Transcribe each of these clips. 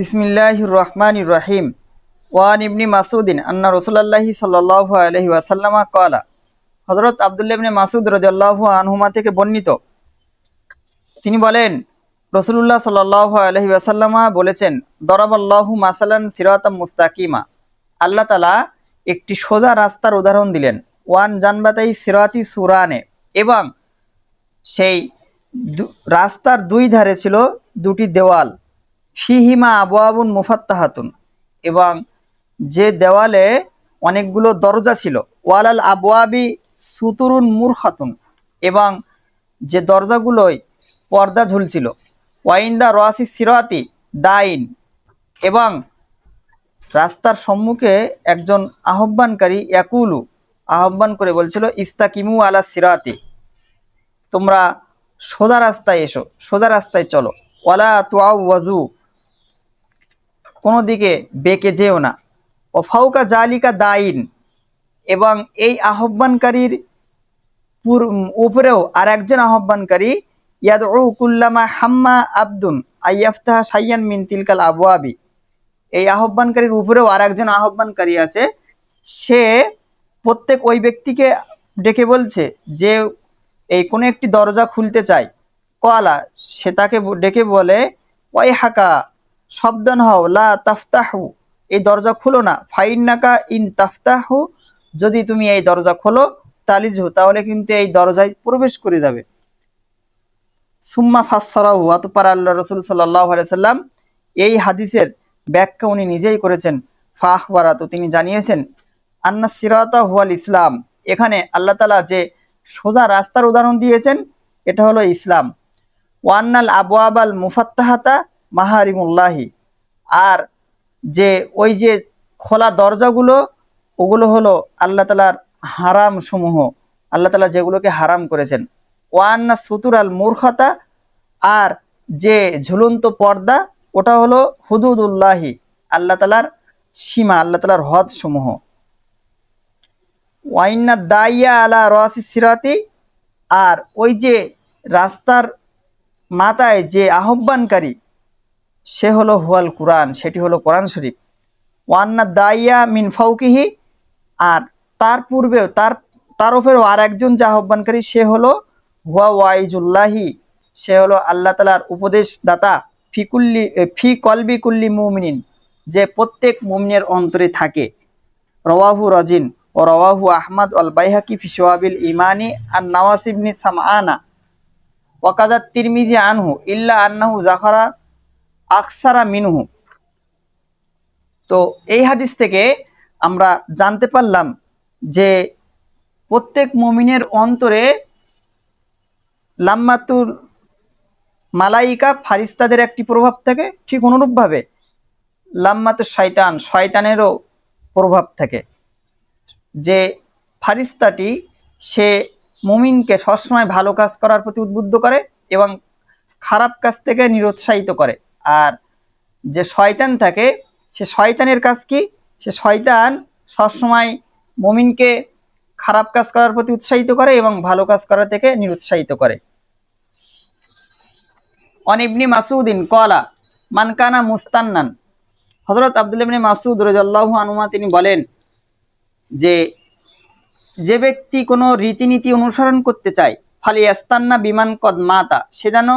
বিসমিল্লাহির রহমানির রহিম। ওয়ান ইবনি মাসুদিন আন্না রাসূলুল্লাহি সাল্লাল্লাহু আলাইহি ওয়াসাল্লাম ক্বালা। হযরত আব্দুল্লাহ ইবনে মাসউদ রাদিয়াল্লাহু আনহুমা থেকে বর্ণিত, তিনি বলেন, রাসূলুল্লাহ সাল্লাল্লাহু আলাইহি ওয়াসাল্লাম বলেছেন, দরাবাল্লাহু মাসালান সিরাতাম মুস্তাকিমা। আল্লাহ তাআলা একটি সোজা রাস্তার উদাহরণ দিলেন। ওয়ান জানবাতাই সিরাতি সুরানে, এবং সেই রাস্তার দুই ধারে ছিল দুটি দেওয়াল। ফিহিমা আবওয়াবুন মুফাত্তাহাতুন, এবং যে দেওয়ালে অনেকগুলো দরজা ছিল। ওয়ালাল আবওয়াবি সুতুরুন মুরখাতুন, এবং যে দরজাগুলোয় পর্দা ঝুলছিল। ওয়াইন্দা রাসি সিরাতি দাইন, এবং রাস্তার সম্মুখে একজন আহ্বানকারী ইয়াকুলু, আহ্বান করে বলছিল, ইস্তাকিমু আলা সিরাতি, তোমরা সোজা রাস্তায় এসো, সোজা রাস্তায় চলো। ওয়ালা তুআওয়াজু, কোনো দিকে বেঁকে যেও না। ও ফাউকা জালিকা দাইন, এবং এই আহ্বানকারীর উপরেও আর একজন আহ্বানকারী, ইয়াদউ কুল্লামা হাম্মা আবদুন আইয়াফতাহ শাইয়ান মিন তিলকাল আবওয়াবি, এই আহ্বানকারীর উপরেও আর একজন আহ্বানকারী আছে, সে প্রত্যেক ওই ব্যক্তিকে ডেকে বলছে যে এই কোনো একটি দরজা খুলতে চায়। কলা, সে তাকে ডেকে বলে, ওয়াই হাকা, সাবধান হও, লা তাফতাহু, এই দরজা খুলো না। ফাইন্নাকা ইন তাফতাহু, যদি তুমি এই দরজা খোলো, তালিজহু, তাহলে কিন্তু এই দরজায় প্রবেশ করে যাবে। সুম্মা ফাসসারাহু, অতঃপর আল্লাহ রাসূল সাল্লাল্লাহু আলাইহি সাল্লাম এই হাদিসের ব্যাখ্যা উনি নিজেই করেছেন। ফাখবারা, তো তিনি জানিয়েছেন, আন্না সিরাতা হুয়াল ইসলাম, এখানে আল্লাহ তাআলা যে সোজা রাস্তার উদাহরণ দিয়েছেন এটা হলো ইসলাম। ওয়ান্নাল আবওয়াবাল মুফাত্তাহাতা মাহারিমুল্লাহি, আর যে ওই যে খোলা দরজাগুলো, ওগুলো হলো আল্লাহ তাআলার হারাম সমূহ, আল্লাহ তাআলা যেগুলোকে হারাম করেছেন। ওয়ান্না সুতুর আল মুরখাতা, আর যে ঝুলন্ত পর্দা, ওটা হলো হুদুদুল্লাহি, আল্লাহ তাআলার সীমা, আল্লাহ তাআলার হদ সমূহ। ওয়াইন্না দাইয়া আলা রাসি সিরাতি, আর ওই যে রাস্তার মাথায় যে আহ্বানকারী, সে হলো হুয়াল কুরআন, সেটি হলো কোরআন শরীফ। ওয়ান্না দাইয়া মিন ফাউকিহি, আর তার পূর্বেও তার উপরেও আর একজন যে আহ্বানকারী, সে হলো হুয়া ওয়াইজুল্লাহি, সে হলো আল্লাহ তাআলার উপদেশ দাতা। ফি কলবি কুল্লি মুমিনিন, যে প্রত্যেক মুমিনের অন্তরে থাকে। রওয়াহু রাজিন ও রওয়াহু আহমদ আল বাইহাকি ফি শুআবিল ইমানি আন নওয়াস ইবনে সামআনা ওয়াকাদা তিরমিজি আনহু ইল্লা আন্নাহু যাকারা আকসারা মিনহু। তো এই হাদিস থেকে আমরা জানতে পারলাম যে প্রত্যেক মুমিনের অন্তরে লাম্মাতুল মালাইকা, ফারিস্তাদের একটি প্রভাব থাকে, ঠিক অনুরূপভাবে লাম্মাতুল শয়তান, শয়তানেরও প্রভাব থাকে। যে ফারিস্তাটি সে মুমিনকে সবসময় ভালো কাজ করার প্রতি উদ্বুদ্ধ করে এবং খারাপ কাজ থেকে নিরুৎসাহিত করে। আর যে শয়তান থাকে, সে শয়তানের কাজ কি, সে শয়তান সবসময় মুমিনকে খারাপ কাজ করার প্রতি উৎসাহিত করে এবং ভালো কাজ করা থেকে নিরুৎসাহিত করে। অন ইবনি মাসউদিন ক্বালা মান কানা মুস্তান্নান, হযরত আব্দুল্লাহ ইবনে মাসউদ রাদিয়াল্লাহু আনহু তিনি বলেন যে যে ব্যক্তি কোনো রীতিনীতি অনুসরণ করতে চায়, ফালিয়াস্তান্না বিমান কদ মাতা, সে যেন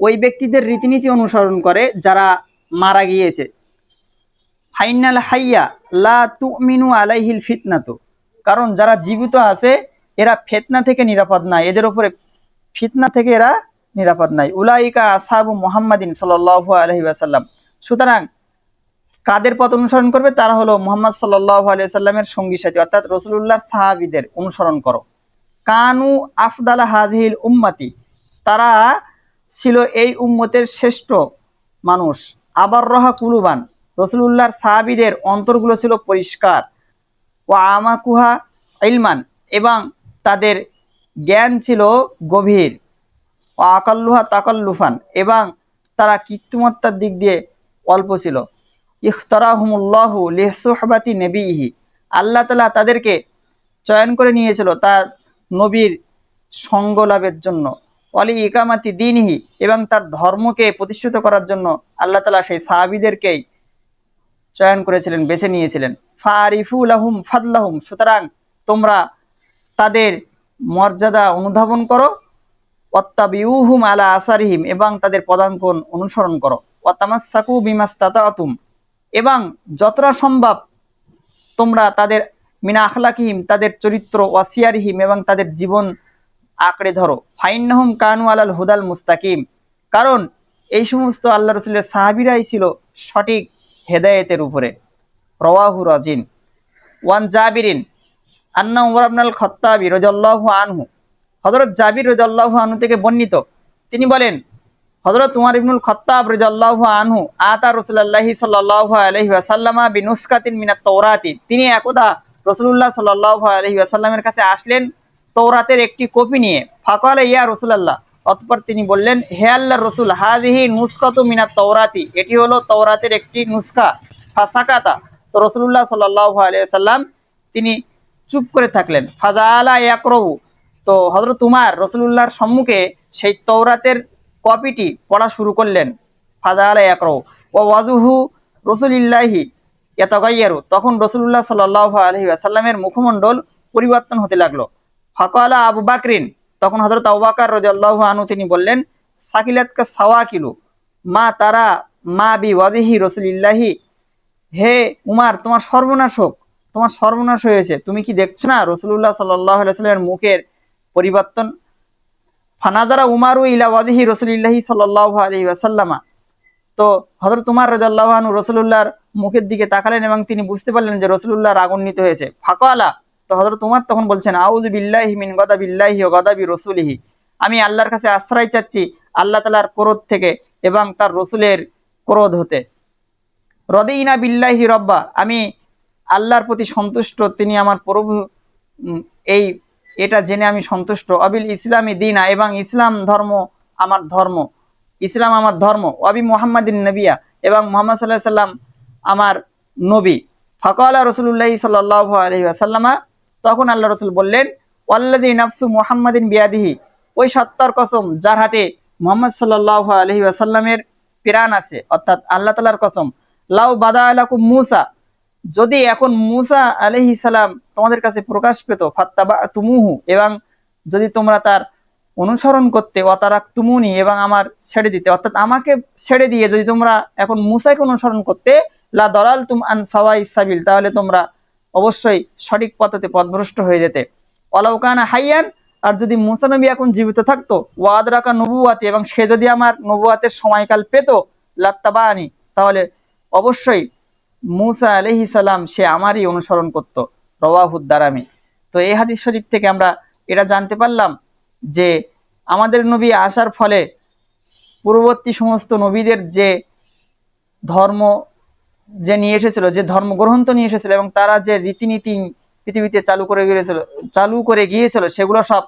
ওই ব্যক্তিদের রীতিনীতি অনুসরণ করে যারা মারা গিয়েছে। ফাইনাল হাইয়া লা তুমিনু আলাইহিল ফিতনাতু, কারণ যারা জীবিত আছে এরা ফিতনা থেকে নিরাপদ নাই, এদের উপরে ফিতনা থেকে এরা নিরাপদ নাই। উলাইকা আসহাবু মুহাম্মাদিন সাল্লাল্লাহু আলাইহি ওয়াসাল্লাম, সুতরাং কাদের পথ অনুসরণ করবে, তারা হলো মুহাম্মদ সাল্লাল্লাহু আলাইহি ওয়াসাল্লামের সঙ্গী সাথী, অর্থাৎ রাসূলুল্লাহর সাহাবীদের অনুসরণ করো। কানু আফদালা হাযিহিল উম্মতি, তারা ছিল এই উম্মতের শ্রেষ্ঠ মানুষ। আবার রহা কুলুবান, রাসূলুল্লাহর সাহাবীদের অন্তরগুলো ছিল পরিষ্কার। ওয়া আমাকুহা ইলমান, এবং তাদের জ্ঞান ছিল গভীর। ওয়া আকাল্লুহা তাকাল্লুফান, এবং তারা কৃত্রিমত্তার দিক দিয়ে অল্প ছিল। ইখতারাহুমুল্লাহু লিসুহবাতি নবিহি, আল্লাহ তাআলা তাদেরকে চয়ন করে নিয়েছিল তার নবীর সঙ্গ লাভের জন্য। ওয়ালি ইকামাতি দীনিহি, এবং তার ধর্মকে প্রতিষ্ঠিত করার জন্য আল্লাহ তাআলা সেই সাহাবীদেরকেই চয়ন করেছিলেন, বেছে নিয়েছিলেন। ফারিফু লাহুম ফাদলাহুম, সুতরাং তোমরা তাদের মর্যাদা অনুধাবন করো। ওয়াত্তাবিউহুম আলা আসারিহিম, এবং তাদের পদাঙ্কন অনুসরণ করো। ওয়াতামাসসাকু বিমাস্তাতাতুম, এবং যতটা সম্ভব তোমরা তাদের মিনা আখলাকিহিম, তাদের চরিত্র, ওয়াসিয়ারিহিম, এবং তাদের জীবন আঁকড়ে ধরো। ফাইন্নাহুম কানু আলাল হুদাল মুস্তাকিম, কারণ এই সমস্ত আল্লাহ রসুলের সাহাবীরাই ছিল সঠিক হেদায়েতের উপরে। রওয়াহু রাজিন। ওয়ান জাবিরিন আন্না উমর ইবনুল খাত্তাবি রাদিয়াল্লাহু আনহু, হযরত জাবির রাদিয়াল্লাহু আনহু থেকে বর্ণিত, তিনি বলেন, হযরত উমর ইবনুল খাত্তাব রাদিয়াল্লাহু আনহু আতা রাসূলুল্লাহি সাল্লাল্লাহু আলাইহি ওয়াসাল্লামা বিনুসকাতিন মিনাত তাওরাতি, তিনি একদা রাসূলুল্লাহ সাল্লাল্লাহু আলাইহি ওয়াসাল্লামের কাছে আসলেন তওরাতের একটি কপি নিয়ে। ফাকালা ইয়া রাসূলুল্লাহ, অতঃপর তিনি বললেন, হে আল্লাহর রাসূল, হাযিহি নুসকাতু মিনাত তাওরাতি, এটি হলো তাওরাতের একটি নুসখা। ফাসাকাতা, তো রাসূলুল্লাহ সাল্লাল্লাহু আলাইহি ওয়াসাল্লাম তিনি চুপ করে থাকলেন। ফাজাআলা ইয়াকরাউ, তো হযরত উমর রাসূলুল্লাহর সম্মুখে সেই তওরাতের কপিটি পড়া শুরু করলেন। ফাজাআলা ইয়াকরাউ ওয়া ওয়াজহু রাসূলিল্লাহি ইয়াতাগায়্যারু, তখন রাসূলুল্লাহ সাল্লাল্লাহু আলাইহি ওয়াসাল্লামের মুখমণ্ডল পরিবর্তন হতে লাগলো। ফাকালা আবু বকরিন, তখন হযরত আবু বকর রাদিয়াল্লাহু আনহু তিনি বললেন, সাকিলাতকা সাওয়াকিলু মা তারা মা বি ওয়াজহি রাসূলিল্লাহি, হে উমার, তোমার সর্বনাশ হোক, তোমার সর্বনাশ হয়েছে, তুমি কি দেখছো না রাসূলুল্লাহ সাল্লাল্লাহু আলাইহি ওয়াসাল্লামের মুখের পরিবর্তন। ফানাজারা উমারু ইলা ওয়াজহি রাসূলিল্লাহি সাল্লাল্লাহু আলাইহি ওয়াসাল্লামা, তো হযরত উমর রাদিয়াল্লাহু আনহু রাসূলুল্লাহর মুখের দিকে তাকালেন এবং তিনি বুঝতে পারলেন যে রাসূলুল্লাহ রাগান্বিত হয়েছে। ফাকালা, তো হযরত উমর তখন বলছেন, আউযু বিল্লাহি মিন গাদাবিল্লাহি ওয়া গাদাবি রাসূলিহি, আমি আল্লাহর কাছে আশ্রয় চাচ্ছি আল্লাহ তাআলার ক্রোধ থেকে এবং তার রাসূলের ক্রোধ হতে। রদিনা বিল্লাহি রব্বা, আমি আল্লাহর প্রতি সন্তুষ্ট, তিনি আমার প্রভু, এই এটা জেনে আমি সন্তুষ্ট। অবিল ইসলামী দিনা, এবং ইসলাম ধর্ম আমার ধর্ম, ইসলাম আমার ধর্ম। অবি মুহাম্মাদিন নবিয়া, এবং মুহাম্মদ সাল্লাল্লাহু আলাইহি সাল্লাম আমার নবী। ফাকালা রাসূলুল্লাহি সাল্লাল্লাহু আলাইহি ওয়াসাল্লাম, তখন আল্লাহ রাসূল বললেন, ওয়াল্লাযী নাফসু মুহাম্মাদিন বিয়াদিহি, ওই সত্তার কসম যার হাতে মুহাম্মদ সাল্লাল্লাহু আলাইহি ওয়াসাল্লামের প্রাণ আছে, অর্থাৎ আল্লাহ তাআলার কসম, লাউ বাদা আলাকুম মূসা, যদি এখন মূসা আলাইহিস সালাম তোমাদের কাছে প্রকাশ পেত, ফাত্তাবাতুমুহু, এবং যদি তোমরা তার অনুসরণ করতে, ওয়াতারাকতুমুনি, এবং আমার ছেড়ে দিতে, অর্থাৎ আমাকে ছেড়ে দিয়ে যদি তোমরা এখন মূসাকে অনুসরণ করতে, লা দালালতুম আন সাওয়াইস সাবিল, তাহলে তোমরা অবশ্যই সঠিক পথে পথভ্রষ্ট হয়ে যেতে। ওয়ালাউ কানা হাইয়ান, আর যদি মূসা নবী এখন জীবিত থাকতো, ওয়া আদরাকা নবুওয়াতি, এবং সে যদি আমার নবুয়াতের সময়কাল পেত, লাত্তাবানি, তাহলে অবশ্যই মূসা আলাইহিস সালাম সে আমারই অনুসরণ করত। রওয়াহুদ দারামি। তো এই হাদিস শরীফ থেকে আমরা এটা জানতে পারলাম যে আমাদের নবী আসার ফলে পূর্ববর্তী সমস্ত নবীদের যে ধর্ম যে নিয়ে এসেছিল, যে ধর্মগ্রন্থ নিয়ে এসেছিল, এবং তারা যে রীতিনীতি পৃথিবীতে চালু করে গিয়েছিল সেগুলো সব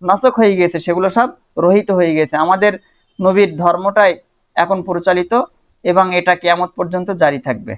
নাসখ হয়ে গিয়েছে, সেগুলো সব রহিত হয়ে গিয়েছে। আমাদের নবীর ধর্মটাই এখন পরিচালিত এবং এটা কিয়ামত পর্যন্ত জারি থাকবে।